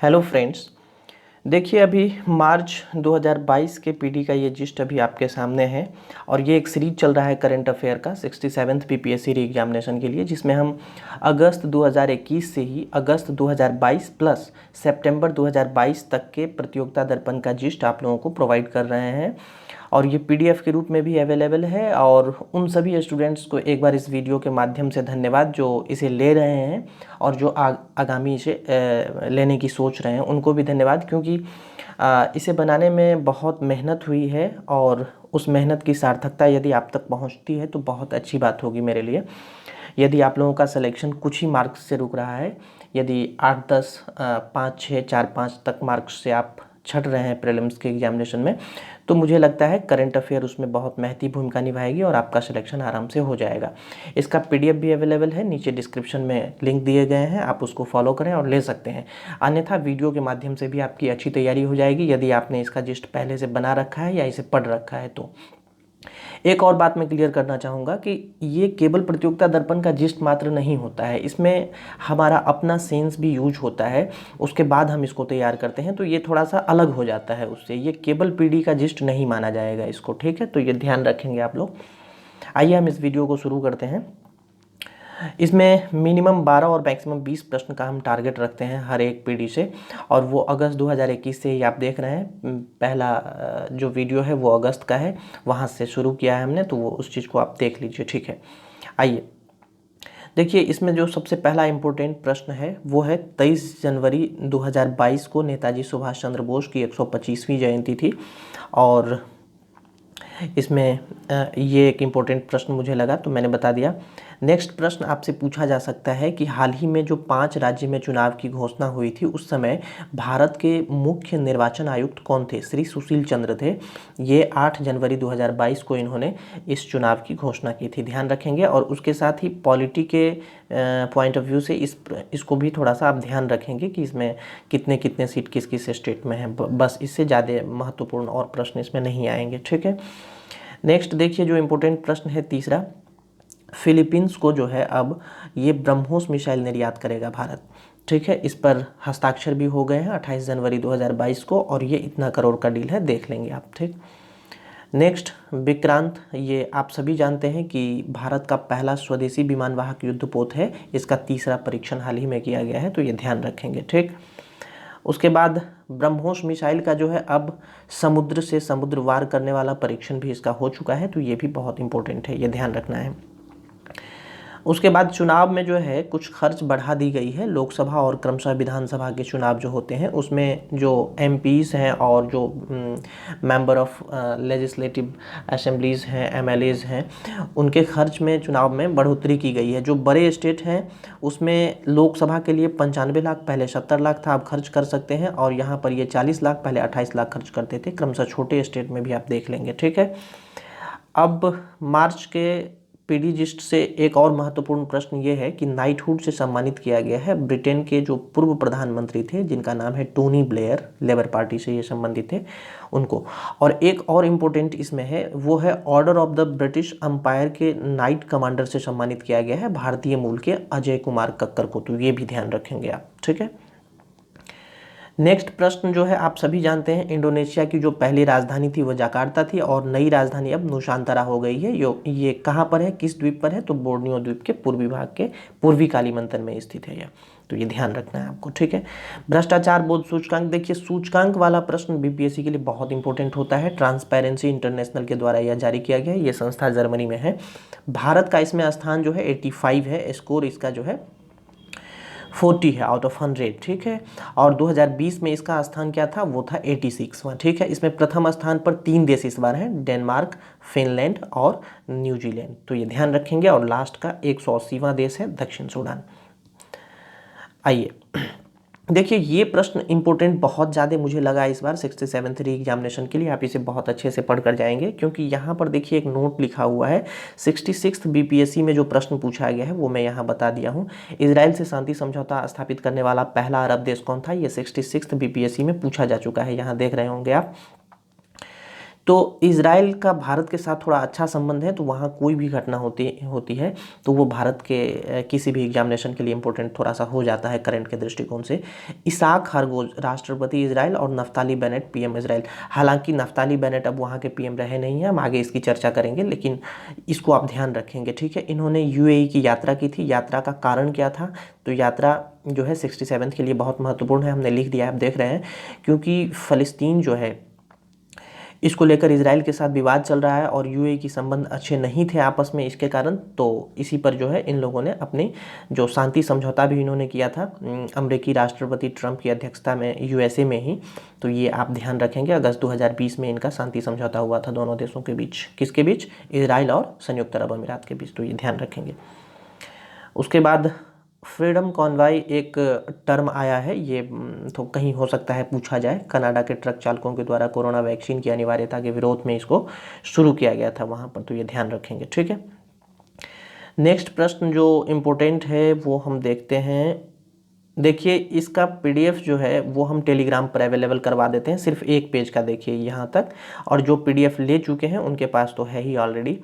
Hello friends. देखिए, अभी मार्च 2022 के पीडी का ये जिस्ट अभी आपके सामने है और ये एक सीरीज चल रहा है करंट अफेयर का 67th पीपीएससी री एग्जामिनेशन के लिए, जिसमें हम अगस्त 2021 से ही अगस्त 2022 प्लस सितंबर 2022 तक के प्रतियोगिता दर्पण का जिस्ट आप लोगों को प्रोवाइड कर रहे हैं और ये पीडीएफ के रूप में भी अवेलेबल है। और उन सभी स्टूडेंट्स को एक बार इस वीडियो के माध्यम से धन्यवाद जो इसे ले रहे हैं और जो आगामी इसे लेने की सोच रहे हैं, उनको भी धन्यवाद, क्योंकि इसे बनाने में बहुत मेहनत हुई है और उस मेहनत की सार्थकता यदि आप तक पहुंचती है तो बहुत अच्छी बात होगी मेरे लिए। यदि आप लोगों का सिलेक्शन कुछ ही मार्क्स से रुक रहा है, यदि 8, 10, 5, 6, 4, 5 तक मार्क्स से आप छट रहे हैं प्रीलिम्स के एग्जामिनेशन में, तो मुझे लगता है करंट अफेयर उसमें बहुत महती भूमिका निभाएगी और आपका सिलेक्शन आराम से हो जाएगा। इसका पीडीएफ भी अवेलेबल है, नीचे डिस्क्रिप्शन में लिंक दिए गए हैं, आप उसको फॉलो करें और ले सकते हैं। अन्यथा वीडियो के माध्यम से भी आपकी अच्छी तैयारी हो जाएगी यदि आपने इसका जिस्ट पहले से बना रखा है या इसे पढ़ रखा है तो। एक और बात मैं क्लियर करना चाहूँगा कि ये केवल प्रतियोगिता दर्पण का जिस्ट मात्र नहीं होता है, इसमें हमारा अपना सेंस भी यूज होता है, उसके बाद हम इसको तैयार करते हैं, तो ये थोड़ा सा अलग हो जाता है उससे। ये केवल पीडी का जिस्ट नहीं माना जाएगा इसको, ठीक है? तो ये ध्यान रखेंगे आप लोग। आइए हम इस वीडियो को शुरू करते हैं। इसमें मिनिमम 12 और मैक्सिमम 20 प्रश्न का हम टारगेट रखते हैं हर एक पीडी से, और वो अगस्त 2021 से ही आप देख रहे हैं। पहला जो वीडियो है वो अगस्त का है, वहाँ से शुरू किया है हमने, तो वो उस चीज़ को आप देख लीजिए, ठीक है? आइए देखिए, इसमें जो सबसे पहला इम्पोर्टेंट प्रश्न है वो है 23 जनवरी 2022 को नेताजी सुभाष चंद्र बोस की 125वीं जयंती थी और इसमें ये एक इम्पोर्टेंट प्रश्न मुझे लगा तो मैंने बता दिया। नेक्स्ट प्रश्न आपसे पूछा जा सकता है कि हाल ही में जो 5 राज्य में चुनाव की घोषणा हुई थी, उस समय भारत के मुख्य निर्वाचन आयुक्त कौन थे? श्री सुशील चंद्र थे। ये 8 जनवरी 2022 को इन्होंने इस चुनाव की घोषणा की थी, ध्यान रखेंगे। और उसके साथ ही पॉलिटी के पॉइंट ऑफ व्यू से इसको भी थोड़ा सा आप ध्यान रखेंगे कि इसमें कितने कितने सीट किस किस स्टेट में हैं। बस इससे ज़्यादा महत्वपूर्ण और प्रश्न इसमें नहीं आएंगे, ठीक है? नेक्स्ट देखिए, जो इम्पोर्टेंट प्रश्न है तीसरा, फिलीपींस को जो है अब ये ब्रह्मोस मिसाइल निर्यात करेगा भारत, ठीक है? इस पर हस्ताक्षर भी हो गए हैं 28 जनवरी 2022 को और ये इतना करोड़ का डील है, देख लेंगे आप, ठीक? नेक्स्ट विक्रांत, ये आप सभी जानते हैं कि भारत का पहला स्वदेशी विमानवाहक युद्धपोत है, इसका तीसरा परीक्षण हाल ही में किया गया है, तो ये ध्यान रखेंगे, ठीक? उसके बाद ब्रह्मोस मिसाइल का जो है अब समुद्र से समुद्र वार करने वाला परीक्षण भी इसका हो चुका है, तो ये भी बहुत इंपॉर्टेंट है, ये ध्यान रखना है। उसके बाद चुनाव में जो है कुछ खर्च बढ़ा दी गई है। लोकसभा और क्रमशः विधानसभा के चुनाव जो होते हैं उसमें जो एमपीज़ हैं और जो मेंबर ऑफ लेजिस्लेटिव असेंबलीज़ हैं, एमएलएज़ हैं, उनके खर्च में चुनाव में बढ़ोतरी की गई है। जो बड़े स्टेट हैं उसमें लोकसभा के लिए 95 लाख, पहले 70 लाख था, आप खर्च कर सकते हैं, और यहाँ पर ये 40 लाख, पहले 28 लाख खर्च करते थे। क्रमशः छोटे स्टेट में भी आप देख लेंगे, ठीक है? अब मार्च के पीडी जिस्ट से एक और महत्वपूर्ण प्रश्न ये है कि नाइटहुड से सम्मानित किया गया है ब्रिटेन के जो पूर्व प्रधानमंत्री थे, जिनका नाम है टोनी ब्लेयर, लेबर पार्टी से ये संबंधित थे, उनको। और एक और इम्पोर्टेंट इसमें है, वो है order of the British umpire के नाइट कमांडर से सम्मानित किया गया है भारतीय मूल के अजय कुमार कक्कर को, तो ये भी ध्यान रखेंगे आप, ठीक है? नेक्स्ट प्रश्न जो है, आप सभी जानते हैं इंडोनेशिया की जो पहली राजधानी थी वो जकार्ता थी और नई राजधानी अब नुशांतरा हो गई है। ये कहाँ पर है, किस द्वीप पर है? तो बोर्नियो द्वीप के पूर्वी भाग के पूर्वी कालीमंतन में स्थित है यह, तो ये ध्यान रखना है आपको, ठीक है? भ्रष्टाचार बोध सूचकांक, देखिए सूचकांक वाला प्रश्न बीपीएससी के लिए बहुत इंपॉर्टेंट होता है। ट्रांसपेरेंसी इंटरनेशनल के द्वारा यह जारी किया गया है, ये संस्था जर्मनी में है। भारत का इसमें स्थान जो है 85 है, स्कोर इसका जो है 40 है आउट ऑफ 100, ठीक है? और 2020 में इसका स्थान क्या था? वो था 86वां, ठीक है? इसमें प्रथम स्थान पर 3 देश इस बार हैं, डेनमार्क, फिनलैंड और न्यूजीलैंड, तो ये ध्यान रखेंगे। और लास्ट का 180वां देश है दक्षिण सूडान। आइए देखिए, ये प्रश्न इंपॉर्टेंट बहुत ज़्यादा मुझे लगा इस बार 67th री एग्जामिनेशन के लिए। आप इसे बहुत अच्छे से पढ़ कर जाएंगे, क्योंकि यहाँ पर देखिए एक नोट लिखा हुआ है। 66th बीपीएससी में जो प्रश्न पूछा गया है वो मैं यहाँ बता दिया हूँ। इजराइल से शांति समझौता स्थापित करने वाला पहला अरब देश कौन था? ये 66th बीपीएससी में पूछा जा चुका है, यहाँ देख रहे होंगे आप। तो इज़राइल का भारत के साथ थोड़ा अच्छा संबंध है, तो वहाँ कोई भी घटना होती है तो वो भारत के किसी भी एग्जामिनेशन के लिए इम्पोर्टेंट थोड़ा सा हो जाता है करंट के दृष्टिकोण से। इसाक हरगोज राष्ट्रपति इज़राइल और नफ्ताली बेनेट पीएम इज़राइल। हालांकि नफ्ताली बेनेट अब वहाँ के पीएम रहे नहीं हैं, हम आगे इसकी चर्चा करेंगे, लेकिन इसको आप ध्यान रखेंगे, ठीक है। इन्होंने यूएई की यात्रा की थी। यात्रा का कारण क्या था? तो यात्रा जो है 67 के लिए बहुत महत्वपूर्ण है, हमने लिख दिया है, आप देख रहे हैं, क्योंकि फ़लस्तीन जो है इसको लेकर इजराइल के साथ विवाद चल रहा है और यूएई की संबंध अच्छे नहीं थे आपस में, इसके कारण तो इसी पर जो है इन लोगों ने अपनी जो शांति समझौता भी इन्होंने किया था अमेरिकी राष्ट्रपति ट्रंप की अध्यक्षता में यूएसए में ही। तो ये आप ध्यान रखेंगे, अगस्त 2020 में इनका शांति समझौता हुआ था दोनों देशों के बीच। किसके बीच? इजराइल और संयुक्त अरब अमीरात के बीच। तो ये ध्यान रखेंगे। उसके बाद फ्रीडम कॉन्वॉय एक टर्म आया है, ये तो कहीं हो सकता है पूछा जाए। कनाडा के ट्रक चालकों के द्वारा कोरोना वैक्सीन की अनिवार्यता के विरोध में इसको शुरू किया गया था वहाँ पर, तो ये ध्यान रखेंगे, ठीक है। नेक्स्ट प्रश्न जो इम्पोर्टेंट है वो हम देखते हैं। देखिए इसका पीडीएफ जो है वो हम टेलीग्राम पर अवेलेबल करवा देते हैं, सिर्फ एक पेज का देखिए यहाँ तक, और जो पीडीएफ ले चुके हैं उनके पास तो है ही ऑलरेडी।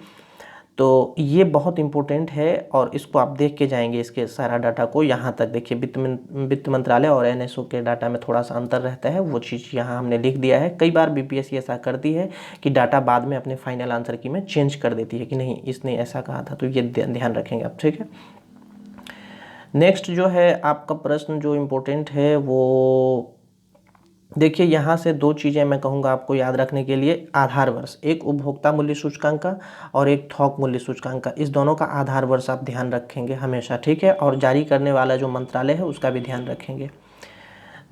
तो ये बहुत इम्पोर्टेंट है और इसको आप देख के जाएंगे, इसके सारा डाटा को। यहाँ तक देखिए वित्त मंत्रालय और एनएसओ के डाटा में थोड़ा सा अंतर रहता है, वो चीज़ यहाँ हमने लिख दिया है। कई बार बीपीएससी ऐसा करती है कि डाटा बाद में अपने फाइनल आंसर की में चेंज कर देती है कि नहीं इसने ऐसा कहा था, तो ये ध्यान रखेंगे आप, ठीक है। नेक्स्ट जो है आपका प्रश्न जो इम्पोर्टेंट है वो देखिए, यहाँ से दो चीज़ें मैं कहूँगा आपको याद रखने के लिए। आधार वर्ष, एक उपभोक्ता मूल्य सूचकांक का और एक थोक मूल्य सूचकांक का, इस दोनों का आधार वर्ष आप ध्यान रखेंगे हमेशा, ठीक है। और जारी करने वाला जो मंत्रालय है उसका भी ध्यान रखेंगे।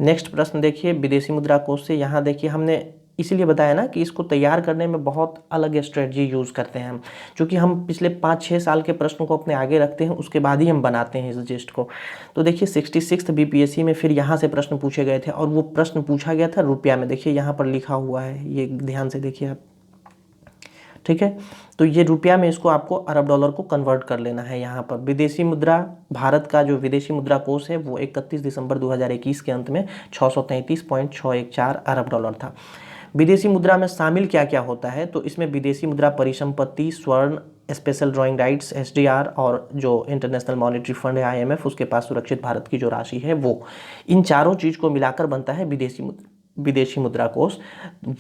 नेक्स्ट प्रश्न देखिए, विदेशी मुद्रा कोष से। यहाँ देखिए हमने इसीलिए बताया ना कि इसको तैयार करने में बहुत अलग स्ट्रेटजी यूज़ करते हैं हम, क्योंकि हम पिछले 5-6 साल के प्रश्नों को अपने आगे रखते हैं, उसके बाद ही हम बनाते हैं इस लिस्ट को। तो देखिए 66th बीपीएससी में फिर यहाँ से प्रश्न पूछे गए थे और वो प्रश्न पूछा गया था रुपया में। देखिए यहाँ पर लिखा हुआ है, ये ध्यान से देखिए आप, ठीक है। तो ये रुपया में इसको आपको अरब डॉलर को कन्वर्ट कर लेना है। यहाँ पर विदेशी मुद्रा, भारत का जो विदेशी मुद्रा कोष है वो 31 दिसंबर 2021 के अंत में 633.614 अरब डॉलर था। विदेशी मुद्रा में शामिल क्या क्या होता है? तो इसमें विदेशी मुद्रा परिसंपत्ति, स्वर्ण, स्पेशल ड्राइंग राइट्स एसडीआर, और जो इंटरनेशनल मॉनेटरी फंड है आईएमएफ उसके पास सुरक्षित भारत की जो राशि है वो, इन चारों चीज़ को मिलाकर बनता है विदेशी मुद्रा कोष।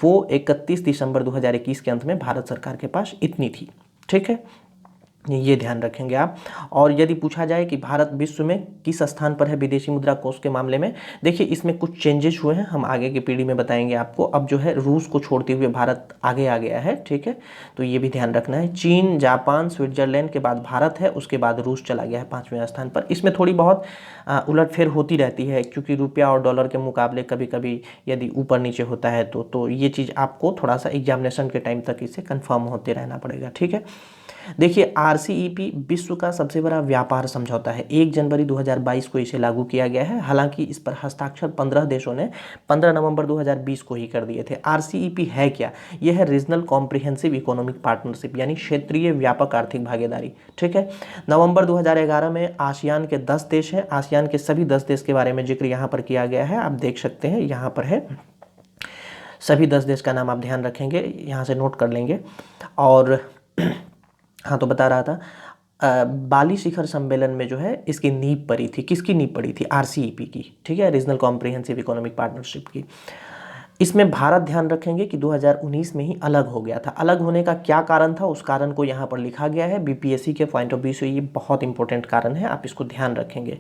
वो 31 दिसंबर 2021 के अंत में भारत सरकार के पास इतनी थी, ठीक है। ये ध्यान रखेंगे आप। और यदि पूछा जाए कि भारत विश्व में किस स्थान पर है विदेशी मुद्रा कोष के मामले में, देखिए इसमें कुछ चेंजेस हुए हैं, हम आगे की पीढ़ी में बताएंगे आपको। अब जो है रूस को छोड़ते हुए भारत आगे आ गया है, ठीक है, तो ये भी ध्यान रखना है। चीन, जापान, स्विट्जरलैंड के बाद भारत है, उसके बाद रूस चला गया है 5वें स्थान पर। इसमें थोड़ी बहुत उलटफेर होती रहती है, क्योंकि रुपया और डॉलर के मुकाबले कभी कभी यदि ऊपर नीचे होता है तो ये चीज़ आपको थोड़ा सा एग्जामिनेशन के टाइम तक इसे कन्फर्म होते रहना पड़ेगा, ठीक है। देखिए आरसीईपी विश्व का सबसे बड़ा व्यापार समझौता है, 1 जनवरी 2022 को इसे लागू किया गया है। हालांकि इस पर हस्ताक्षर 15 देशों ने 15 नवंबर 2020 को ही कर दिए थे। आरसीईपी है क्या? यह है रीजनल कॉम्प्रिहेंसिव इकोनॉमिक पार्टनरशिप, यानी क्षेत्रीय व्यापक आर्थिक भागीदारी, ठीक है। नवंबर 2011 में आसियान के 10 देश हैं, आसियान के सभी 10 देश के बारे में जिक्र यहाँ पर किया गया है, आप देख सकते हैं यहाँ पर है, सभी 10 देश का नाम आप ध्यान रखेंगे, यहाँ से नोट कर लेंगे। और हाँ, तो बता रहा था बाली शिखर सम्मेलन में जो है इसकी नींव पड़ी थी। किसकी नींव पड़ी थी? आरसीईपी की, ठीक है, रीजनल कॉम्प्रिहेंसिव इकोनॉमिक पार्टनरशिप की। इसमें भारत ध्यान रखेंगे कि 2019 में ही अलग हो गया था। अलग होने का क्या कारण था, उस कारण को यहाँ पर लिखा गया है। बीपीएससी के पॉइंट ऑफ व्यू से ये बहुत इंपॉर्टेंट कारण है, आप इसको ध्यान रखेंगे।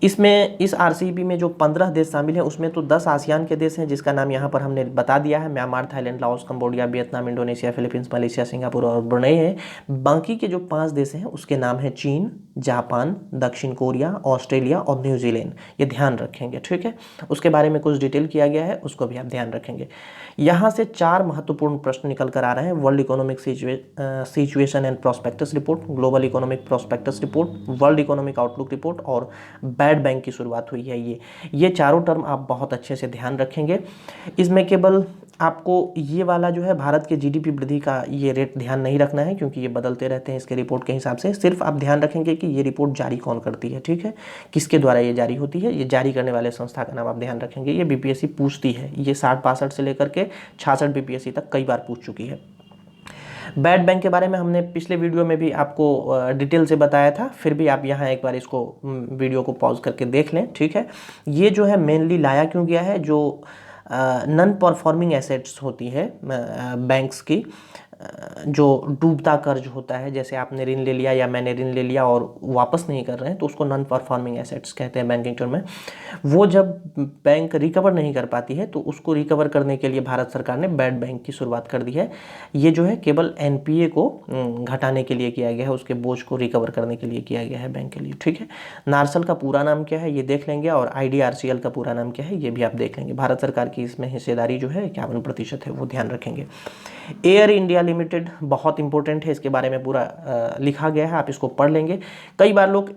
इसमें इस आरसीईपी में जो 15 देश शामिल हैं उसमें तो 10 आसियान के देश हैं, जिसका नाम यहाँ पर हमने बता दिया है, Myanmar, Thailand, Laos, Cambodia, Vietnam, Indonesia, Philippines, Malaysia, Singapore और ब्रुनेई है। बाकी के जो 5 देश हैं उसके नाम है चीन, जापान, दक्षिण कोरिया, ऑस्ट्रेलिया और न्यूजीलैंड। ये ध्यान रखेंगे, ठीक है। उसके बारे में कुछ डिटेल किया गया है, उसको भी आप ध्यान रखेंगे। यहाँ से 4 महत्वपूर्ण प्रश्न निकल कर आ रहे हैं। World economic situation and prospectus report, global economic prospectus report, world economic outlook report और बैड बैंक की शुरुआत हुई है। ये चारों टर्म आप बहुत अच्छे से ध्यान रखेंगे। इसमें केवल आपको ये वाला जो है भारत के जीडीपी वृद्धि का ये रेट ध्यान नहीं रखना है, क्योंकि ये बदलते रहते हैं इसके रिपोर्ट के हिसाब से। सिर्फ आप ध्यान रखेंगे कि ये रिपोर्ट जारी कौन करती है, ठीक है, किसके द्वारा ये जारी होती है, ये जारी करने वाले संस्था का नाम आप ध्यान रखेंगे। ये बीपीएससी पूछती है, ये 60-62 से लेकर के 66 बीपीएससी तक कई बार पूछ चुकी है। बैड बैंक के बारे में हमने पिछले वीडियो में भी आपको डिटेल से बताया था, फिर भी आप यहाँ एक बार इसको वीडियो को पॉज करके देख लें, ठीक है। ये जो है मेनली लाया क्यों गया है, जो नॉन परफॉर्मिंग एसेट्स होती है बैंक्स की, जो डूबता कर्ज होता है, जैसे आपने ऋण ले लिया या मैंने ऋण ले लिया और वापस नहीं कर रहे हैं, तो उसको नॉन परफॉर्मिंग एसेट्स कहते हैं बैंकिंग टर्म में। वो जब बैंक रिकवर नहीं कर पाती है तो उसको रिकवर करने के लिए भारत सरकार ने बैड बैंक की शुरुआत कर दी है। ये जो है केवल एनपीए को घटाने के लिए किया गया है, उसके बोझ को रिकवर करने के लिए किया गया है बैंक के लिए, ठीक है। नार्सल का पूरा नाम क्या है ये देख लेंगे, और आईडीआरसीएल का पूरा नाम क्या है ये भी आप देख लेंगे। भारत सरकार की इसमें हिस्सेदारी जो है 51% है, वो ध्यान रखेंगे। एयर इंडिया लिमिटेड बहुत इंपॉर्टेंट है, इसके बारे में पूरा लिखा गया है, आप इसको पढ़ लेंगे। कई बार लोग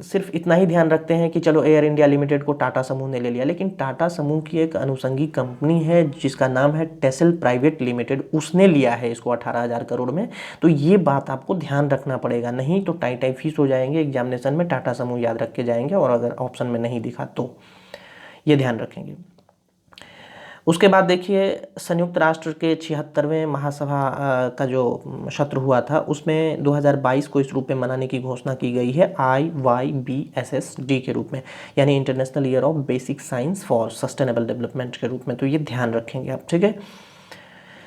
सिर्फ इतना ही ध्यान रखते हैं कि चलो एयर इंडिया लिमिटेड को टाटा समूह ने ले लिया, लेकिन टाटा समूह की एक अनुषंगी कंपनी है जिसका नाम है टेसल प्राइवेट लिमिटेड, उसने लिया है इसको 18,000 करोड़ में। तो ये बात आपको ध्यान रखना पड़ेगा, नहीं तो टाई टाई फीस हो जाएंगे एग्जामिनेशन में, टाटा समूह याद रख के जाएंगे और अगर ऑप्शन में नहीं दिखा तो ये ध्यान रखेंगे। उसके बाद देखिए संयुक्त राष्ट्र के 76वें महासभा का जो सत्र हुआ था उसमें 2022 को इस रूप में मनाने की घोषणा की गई है IYBSSD के रूप में, यानी international year of basic science for sustainable development के रूप में। तो ये ध्यान रखेंगे आप, ठीक है।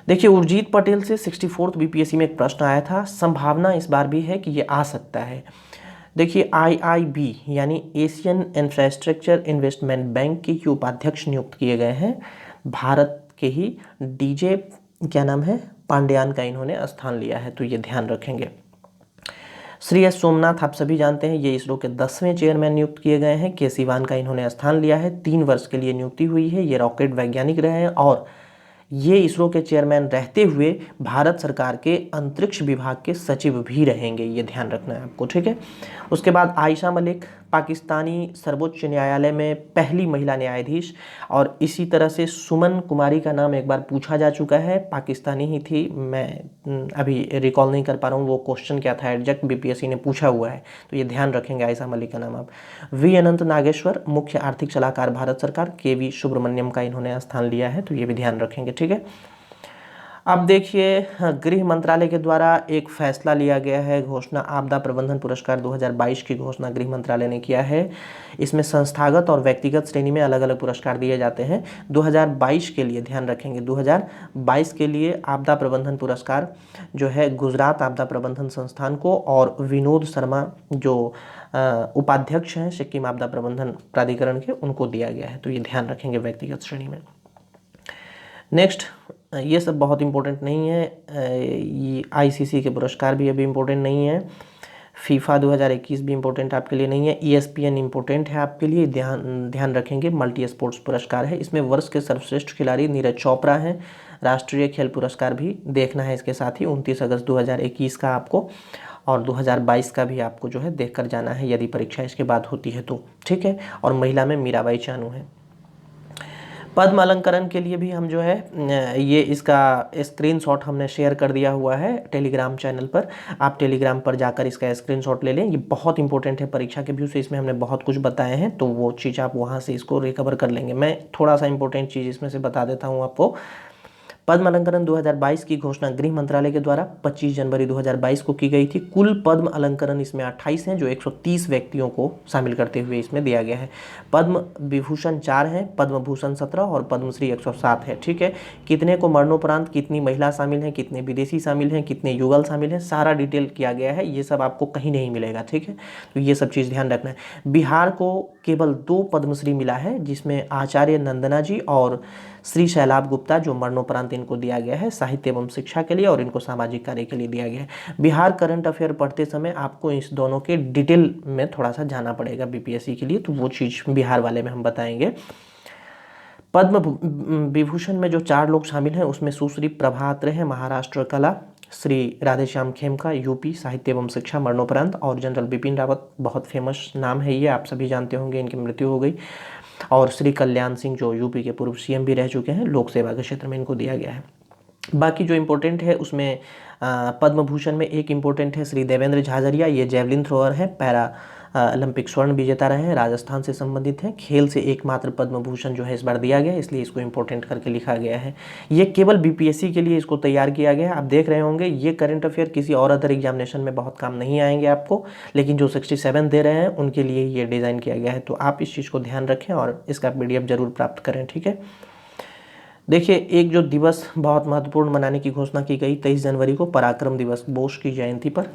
देखिए उर्जित पटेल से 64th बीपीएससी में एक प्रश्न आया था, संभावना इस बार भी है कि ये आ सकता है। देखिए IIB यानी एशियन इंफ्रास्ट्रक्चर इन्वेस्टमेंट बैंक के उपाध्यक्ष नियुक्त किए गए हैं, भारत के ही डीजे क्या नाम है पांड्यान का इन्होंने स्थान लिया है, तो ये ध्यान रखेंगे। श्री एस सोमनाथ आप सभी जानते हैं, ये इसरो के 10वें चेयरमैन नियुक्त किए गए हैं, के सिवान का इन्होंने स्थान लिया है, 3 वर्ष के लिए नियुक्ति हुई है। ये रॉकेट वैज्ञानिक रहे हैं और ये इसरो के चेयरमैन रहते हुए भारत सरकार के अंतरिक्ष विभाग के सचिव भी रहेंगे, ये ध्यान रखना है आपको, ठीक है। उसके बाद आयशा मलिक पाकिस्तानी सर्वोच्च न्यायालय में पहली महिला न्यायाधीश, और इसी तरह से सुमन कुमारी का नाम एक बार पूछा जा चुका है, पाकिस्तानी ही थी, मैं अभी रिकॉल नहीं कर पा रहा हूँ वो क्वेश्चन क्या था एग्जैक्ट, बीपीएससी ने पूछा हुआ है, तो ये ध्यान रखेंगे आयशा मलिक का नाम आप। वी अनंत नागेश्वर मुख्य आर्थिक सलाहकार भारत सरकार, के वी सुब्रमण्यम का इन्होंने स्थान लिया है, तो ये भी ध्यान रखेंगे, ठीक है। अब देखिए गृह मंत्रालय के द्वारा एक फैसला लिया गया है, घोषणा आपदा प्रबंधन पुरस्कार 2022 की घोषणा गृह मंत्रालय ने किया है। इसमें संस्थागत और व्यक्तिगत श्रेणी में अलग अलग पुरस्कार दिए जाते हैं। 2022 के लिए ध्यान रखेंगे, 2022 के लिए आपदा प्रबंधन पुरस्कार जो है गुजरात आपदा प्रबंधन संस्थान को, और विनोद शर्मा जो उपाध्यक्ष हैं सिक्किम आपदा प्रबंधन प्राधिकरण के, उनको दिया गया है, तो ये ध्यान रखेंगे व्यक्तिगत श्रेणी में। नेक्स्ट, ये सब बहुत इम्पोर्टेंट नहीं है, ये आईसीसी के पुरस्कार भी अभी इम्पोर्टेंट नहीं है, फीफा 2021 भी इम्पोर्टेंट आपके लिए नहीं है, ESPN इम्पोर्टेंट है आपके लिए, ध्यान रखेंगे। मल्टी स्पोर्ट्स पुरस्कार है, इसमें वर्ष के सर्वश्रेष्ठ खिलाड़ी नीरज चोपड़ा हैं। राष्ट्रीय खेल पुरस्कार भी देखना है इसके साथ ही, 29 अगस्त 2021 का आपको, और 2022 का भी आपको जो है देख कर जाना है यदि परीक्षा इसके बाद होती है तो, ठीक है। और महिला में मीराबाई चानू है। पद्म अलंकरण के लिए भी हम जो है ये इसका स्क्रीनशॉट हमने शेयर कर दिया हुआ है टेलीग्राम चैनल पर, आप टेलीग्राम पर जाकर इसका स्क्रीनशॉट ले लें, ये बहुत इंपॉर्टेंट है परीक्षा के व्यू से, इसमें हमने बहुत कुछ बताए हैं, तो वो चीज़ आप वहाँ से इसको रिकवर कर लेंगे। मैं थोड़ा सा इंपॉर्टेंट चीज़ इसमें से बता देता हूँ आपको। पद्म अलंकरण 2022 की घोषणा गृह मंत्रालय के द्वारा 25 जनवरी 2022 को की गई थी। कुल पद्म अलंकरण इसमें 28 हैं, जो 130 व्यक्तियों को शामिल करते हुए इसमें दिया गया है। पद्म विभूषण 4 हैं, पद्म भूषण 17 और पद्मश्री 107 है, ठीक है। कितने को मरणोपरांत कितनी महिला शामिल हैं, कितने विदेशी शामिल हैं, कितने युगल शामिल हैं, सारा डिटेल किया गया है, ये सब आपको कहीं नहीं मिलेगा, ठीक है। तो ये सब चीज़ ध्यान रखना है। बिहार को केवल 2 पद्मश्री मिला है, जिसमें आचार्य नंदना जी और श्री शैलाभ गुप्ता, जो मरणोपरांत इनको दिया गया है साहित्य एवं शिक्षा के लिए, और इनको सामाजिक कार्य के लिए दिया गया है। बिहार करंट अफेयर पढ़ते समय आपको इस दोनों के डिटेल में थोड़ा सा जाना पड़ेगा बीपीएससी के लिए, तो वो चीज़ बिहार वाले में हम बताएंगे। पद्म विभूषण में जो 4 लोग शामिल हैं उसमें सुश्री प्रभा अत्रे हैं, महाराष्ट्र कला, श्री राधेश्याम खेमका यूपी साहित्य एवं शिक्षा मरणोपरांत, और जनरल बिपिन रावत बहुत फेमस नाम है ये, आप सभी जानते होंगे, इनकी मृत्यु हो गई। और श्री कल्याण सिंह जो यूपी के पूर्व सीएम भी रह चुके हैं, लोक सेवा के क्षेत्र में इनको दिया गया है। बाकी जो इम्पोर्टेंट है उसमें पद्म भूषण में एक इम्पोर्टेंट है श्री देवेंद्र झाझरिया, ये जेवलिन थ्रोअर है, पैरा ओलंपिक स्वर्ण विजेता रहे हैं, राजस्थान से संबंधित हैं। खेल से एकमात्र पद्म भूषण जो है इस बार दिया गया है, इसलिए इसको इम्पोर्टेंट करके लिखा गया है। ये केवल बीपीएससी के लिए इसको तैयार किया गया है। आप देख रहे होंगे ये करंट अफेयर किसी और अदर एग्जामिनेशन में बहुत काम नहीं आएंगे आपको, लेकिन जो 67 दे रहे हैं उनके लिए ये डिज़ाइन किया गया है। तो आप इस चीज़ को ध्यान रखें और इसका PDF जरूर प्राप्त करें, ठीक है। देखिए, एक जो दिवस बहुत महत्वपूर्ण मनाने की घोषणा की गई 23 जनवरी को, पराक्रम दिवस, बोस की जयंती पर,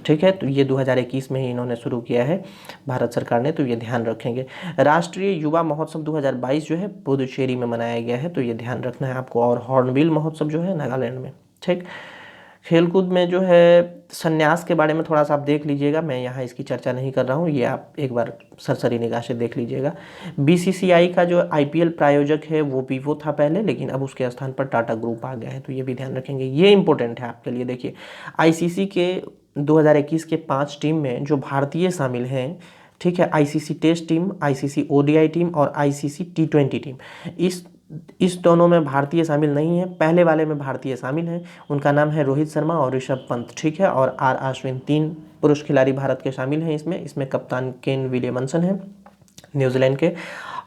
ठीक है। तो ये 2021 में ही इन्होंने शुरू किया है भारत सरकार ने, तो ये ध्यान रखेंगे। राष्ट्रीय युवा महोत्सव 2022 जो है पुदुचेरी में मनाया गया है, तो ये ध्यान रखना है आपको। और हॉर्नबिल महोत्सव जो है नागालैंड में, ठीक। खेलकूद में जो है संन्यास के बारे में थोड़ा सा आप देख लीजिएगा, मैं यहाँ इसकी चर्चा नहीं कर रहा हूँ, ये आप एक बार सरसरी निगाह से देख लीजिएगा। BCCI का जो IPL प्रायोजक है वो वीवो था पहले, लेकिन अब उसके स्थान पर टाटा ग्रुप आ गया है, तो ये भी ध्यान रखेंगे, ये इंपॉर्टेंट है आपके लिए। देखिए, ICC के 2021 के 5 टीम में जो भारतीय शामिल हैं, ठीक है, ICC test team, ICC ODI team और ICC T20 टीम, इस दोनों में भारतीय शामिल नहीं है। पहले वाले में भारतीय शामिल हैं, उनका नाम है रोहित शर्मा और ऋषभ पंत, ठीक है, और R अश्विन, 3 पुरुष खिलाड़ी भारत के शामिल हैं इसमें कप्तान केन विलियमसन हैं न्यूजीलैंड के।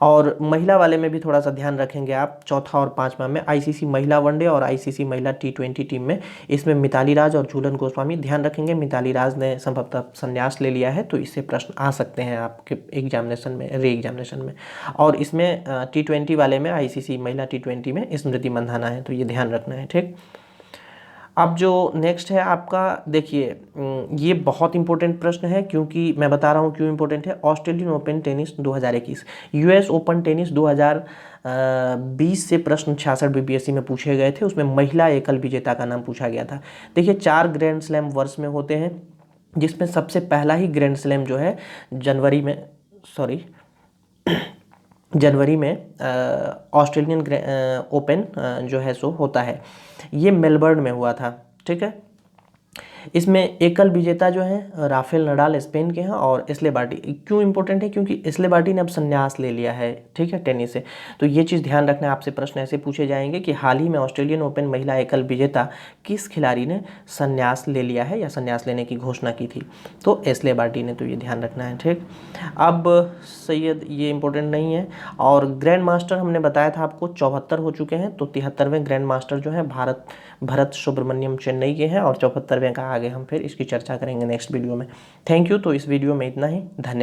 और महिला वाले में भी थोड़ा सा ध्यान रखेंगे आप, चौथा और पांचवा में ICC महिला वनडे और ICC महिला T20 टीम में, इसमें मिताली राज और झूलन गोस्वामी। ध्यान रखेंगे मिताली राज ने संभवतः संन्यास ले लिया है, तो इससे प्रश्न आ सकते हैं आपके एग्जामिनेशन में, री एग्जामिनेशन में। और इसमें T20 वाले में, ICC महिला T20 में स्मृति मंधाना है, तो ये ध्यान रखना है, ठीक। अब जो नेक्स्ट है आपका, देखिए ये बहुत इंपॉर्टेंट प्रश्न है, क्योंकि मैं बता रहा हूँ क्यों इंपॉर्टेंट है। Australian open tennis 2021, US open tennis 2020 से प्रश्न 66 BPSC में पूछे गए थे, उसमें महिला एकल विजेता का नाम पूछा गया था। देखिए, 4 ग्रैंड स्लैम वर्ष में होते हैं, जिसमें सबसे पहला ही ग्रैंड स्लैम जो है जनवरी में ऑस्ट्रेलियन ओपन जो है सो होता है, ये मेलबर्न में हुआ था, ठीक है। इसमें एकल विजेता जो है राफेल नडाल स्पेन के हैं, और एस्ले बार्टी। क्यों इंपॉर्टेंट है? क्योंकि एस्ले बार्टी ने अब संन्यास ले लिया है, ठीक है, टेनिस से। तो ये चीज़ ध्यान रखना है, आपसे प्रश्न ऐसे पूछे जाएंगे कि हाल ही में ऑस्ट्रेलियन ओपन महिला एकल विजेता किस खिलाड़ी ने संन्यास ले लिया है या संन्यास लेने की घोषणा की थी, तो एस्ले बार्टी ने, तो ये ध्यान रखना है, ठीक। अब सैयद ये इंपॉर्टेंट नहीं है। और ग्रैंड मास्टर हमने बताया था आपको 74 हो चुके हैं, तो 73वें ग्रैंड मास्टर जो है भरत सुब्रमण्यम चेन्नई के हैं, और 74वें का आगे हम फिर इसकी चर्चा करेंगे नेक्स्ट वीडियो में। Thank you. तो इस वीडियो में इतना ही, धन्यवाद।